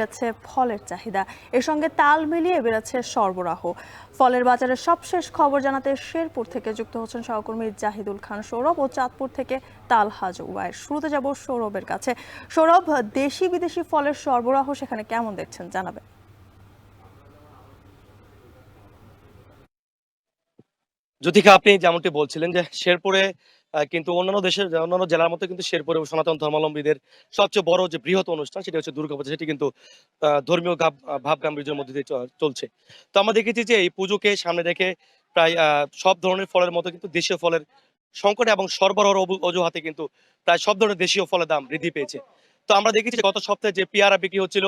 বেড়েছে ফলের চাহিদা, এর সঙ্গে তাল মিলিয়ে বেড়েছে সরবরাহ। ফলের বাজারের সবশেষ খবর জানাতে শেরপুর থেকে যুক্ত হচ্ছেন সহকর্মী জাহিদুল খান সৌরভ ও চাঁদপুর থেকে তালহা জুবায়ের। শুরুতে যাব সৌরভের কাছে। সৌরভ, দেশি বিদেশি ফলের সরবরাহ সেখানে কেমন দেখছেন জানাবেন? জ্যোতিকা, আপনি যেমনটি বলছিলেন যে শেরপুরে কিন্তু অন্যান্য জেলার মতো কিন্তু শেরপুরে সনাতন ধর্মাবলম্বীদের সবচেয়ে বড় যে বৃহৎ অনুষ্ঠান সেটা হচ্ছে দুর্গাপূজা। সেটি কিন্তু ধর্মীয় ভাব গাম্ভীর্যের মধ্যে দিয়ে চলছে। তো আমরা দেখেছি যে এই পুজোকে সামনে রেখে প্রায় সব ধরনের ফলের মতো কিন্তু দেশীয় ফলের সংকট এবং সরবরাহের অজুহাতে কিন্তু প্রায় সব ধরনের দেশীয় ফলের দাম বৃদ্ধি পেয়েছে। তো আমরা দেখেছি যে গত সপ্তাহে যে পেয়ারা বিক্রি হচ্ছিল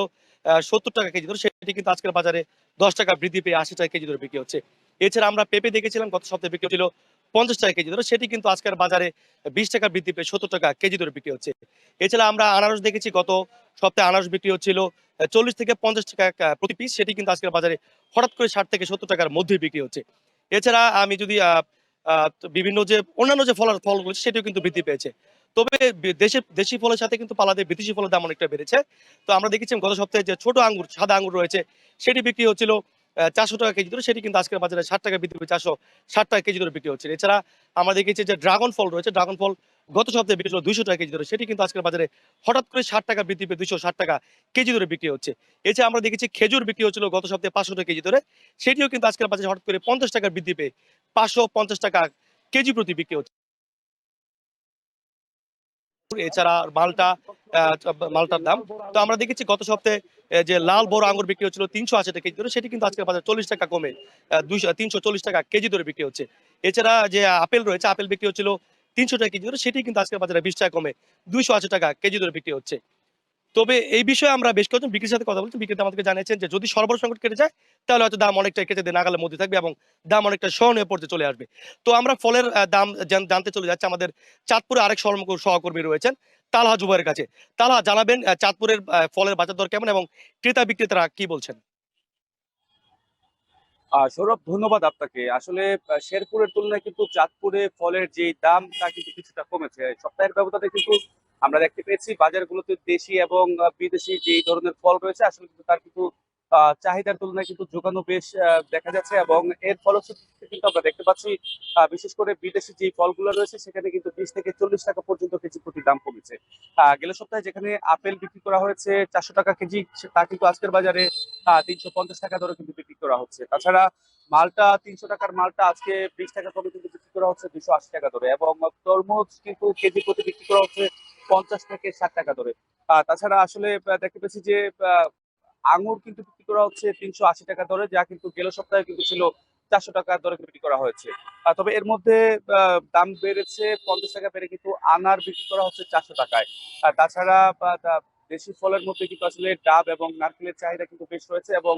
70 টাকা কেজি ধরে, সেটি কিন্তু আজকের বাজারে 10 টাকা বৃদ্ধি পেয়ে 80 টাকা কেজি ধরে বিক্রি হচ্ছে। এছাড়া আমরা পেঁপে দেখেছিলাম গত সপ্তাহে বিক্রি হচ্ছিল 50 টাকা কেজি ধরে, সেটি কিন্তু আজকের বাজারে 20 টাকা বৃদ্ধি পেয়ে 70 টাকা কেজি ধরে বিক্রি হচ্ছে। এছাড়া আমরা আনারস দেখেছি, গত সপ্তাহে আনারস বিক্রি হচ্ছিল 40 থেকে 50 টাকা প্রতি পিস, সেটি কিন্তু আজকের বাজারে হঠাৎ করে 60 থেকে 70 টাকার মধ্যে বিক্রি হচ্ছে। এছাড়া আমি যদি বিভিন্ন যে অন্যান্য যে ফলগুলো সেটিও কিন্তু বৃদ্ধি পেয়েছে। তবে দেশি ফলের সাথে কিন্তু পাল্লা দিয়ে বিদেশি ফলের দাম অনেকটা বেড়েছে। তো আমরা দেখেছি গত সপ্তাহে যে ছোট আঙ্গুর, সাদা আঙ্গুর রয়েছে, সেটি বিক্রি হচ্ছিল 400 টাকা কেজি ধরে, সেটি কিন্তু আজকের বাজারে 60 টাকা বৃদ্ধি পেয়ে 460 টাকা কেজি ধরে বিক্রি হচ্ছে। এছাড়া আমরা দেখেছি যে ড্রাগন ফল রয়েছে, ড্রাগন ফল গত সপ্তাহে বিক্রি হলো 200 টাকা কেজি ধরে, সেটি কিন্তু আজকের বাজারে হঠাৎ করে 60 টাকা বৃদ্ধি পেয়ে 260 টাকা কেজি ধরে বিক্রি হচ্ছে। এছাড়া আমরা দেখেছি খেজুর বিক্রি হচ্ছিল গত সপ্তাহে 500 টাকা কেজি ধরে, সেটিও কিন্তু আজকের বাজারে হঠাৎ করে 50 টাকা বৃদ্ধি পেয়ে 550 টাকা কেজি প্রতি বিক্রি হচ্ছে। এছাড়া মালটার দাম, তো আমরা দেখেছি গত সপ্তাহে যে লাল বড় আঙ্গুর বিক্রি হচ্ছিল 380 টাকা কেজি ধরে, সেটি কিন্তু আজকের বাজারে 40 টাকা কমে 340 টাকা কেজি ধরে বিক্রি হচ্ছে। এছাড়া যে আপেল রয়েছে, আপেল বিক্রি হচ্ছিল 300 টাকা কেজি ধরে, সেটি কিন্তু আজকের বাজারে 20 টাকা কমে 280 টাকা কেজি ধরে বিক্রি হচ্ছে। তবে এই বিষয়ে আমরা বেশ কয়েকজন বিক্রেতার সাথে কথা বলছি। বিক্রেতা আমাদেরকে জানিয়েছেন যে যদি সরবরাহ সংকট কেটে যায় তাহলে হয়তো দাম অনেকটা ক্রেতাদের নাগালের মধ্যে থাকবে এবং দাম অনেকটা সহনীয় পর্যায়ে চলে আসবে। তো আমরা ফলের দাম জানতে চলে যাচ্ছি আমাদের চাঁদপুরে আরেক সহকর্মী রয়েছেন তালহা জুবাইরের কাছে। তালহা, জানাবেন চাঁদপুরের ফলের বাজার দর কেমন এবং ক্রেতা বিক্রেতারা কি বলছেন? সৌরভ, ধন্যবাদ আপনাকে। আসলে শেরপুরের তুলনায় কিন্তু চাঁদপুরে ফলের যে দাম তা কিন্তু কিছুটা কমেছে। সপ্তাহের ব্যবধানে কিন্তু আমরা দেখতে পেয়েছি বাজারগুলোতে দেশি এবং বিদেশি যে ধরনের ফল রয়েছে আসলে কিন্তু তার কিন্তু চাহিদার তুলনায় কিন্তু যোগানো বেশ দেখা যাচ্ছে, এবং এর ফলশ্রুতিতে কিন্তু আমরা দেখতে পাচ্ছি বিশেষ করে বিদেশি যে ফলগুলো রয়েছে সেখানে কিন্তু 20 থেকে 40 টাকা পর্যন্ত কেজি প্রতি দাম কমেছে। গেল সপ্তাহে যেখানে আপেল বিক্রি করা হয়েছে 400 টাকা কেজি, তা কিন্তু আজকের বাজারে 350 টাকা দরে কিন্তু বিক্রি করা হচ্ছে। তাছাড়া মালটা 300 টাকার মালটা আজকে 20 টাকা কমে কিন্তু বিক্রি করা হচ্ছে 280 টাকা দরে, এবং তরমুজ কিন্তু কেজি প্রতি বিক্রি করা হচ্ছে 50 থেকে 60 টাকা দরে। তাছাড়া আসলে দেখতে পেয়েছি যে আঙুর কিন্তু বিক্রি করা হচ্ছে 380 টাকা দরে, যা কিন্তু গেল সপ্তাহে কিন্তু ছিল 400 টাকা দরে বিক্রি করা হয়েছে। তবে এর মধ্যে দাম বেড়েছে, 50 টাকা বেড়ে কিন্তু আনার বিক্রি করা হচ্ছে 400 টাকায়। তাছাড়া দেশি ফলের মধ্যে কিন্তু আসলে ডাব এবং নারকেলের চাহিদা কিন্তু বেশ রয়েছে, এবং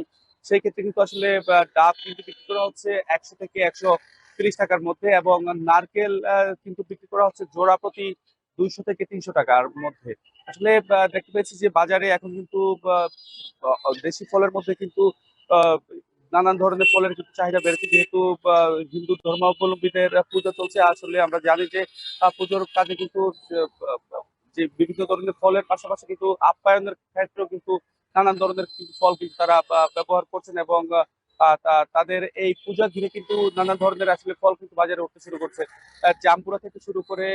সেই ক্ষেত্রে কিন্তু আসলে ডাব কিন্তু বিক্রি করা হচ্ছে 100 থেকে 130 টাকার মধ্যে, এবং নারকেল কিন্তু বিক্রি করা হচ্ছে জোড়া প্রতি 200 থেকে 300 টাকার মধ্যে। আসলে দেখতে পেয়েছি যে বাজারে এখন কিন্তু দেশি ফলের মধ্যে কিন্তু আহ, নানান ধরনের ফলের কিন্তু চাহিদা বেড়েছে, যেহেতু হিন্দু ধর্মাবলম্বীদের পূজা চলছে। আসলে আমরা জানি যে পুজোর কাজে কিন্তু যে বিভিন্ন ধরনের ফলের পাশাপাশি কিন্তু আপ্যায়নের ক্ষেত্রেও কিন্তু নানান ধরনের কিন্তু ফল কিন্তু তারা ব্যবহার করছেন, এবং তাদের এই পূজা ঘিরে কিন্তু নানান ধরনের আসলে ফল কিন্তু বাজারে উঠতে শুরু করছে। জামপুরা থেকে শুরু করে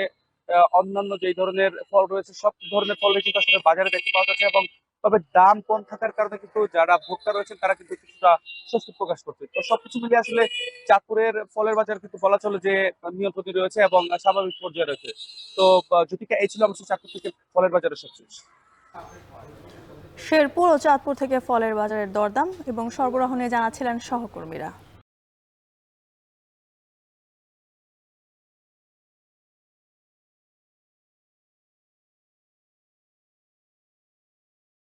অন্যান্য যে ধরনের ফল রয়েছে সব ধরনের ফল কিন্তু আসলে বাজারে দেখতে পাওয়া যাচ্ছে, এবং তবে দাম কম থাকার কারণে কিন্তু যারা ভোক্তা রয়েছেন তারা কিন্তু কিছুটা স্বস্তি প্রকাশ করছে। তো সবকিছু মিলিয়ে আসলে চাঁদপুরের ফলের বাজার কিন্তু বলা চলে যে নিয়ন্ত্রণে রয়েছে এবং স্বাভাবিক পর্যায়ে রয়েছে। তো জ্যোতিকা, এই ছিল অবশ্যই চাঁদপুর থেকে ফলের বাজারের সবশেষ। শেরপুর ও চাঁদপুর থেকে ফলের বাজারের দরদাম এবং সরবরাহ নিয়ে জানাচ্ছিলেন সহকর্মীরা।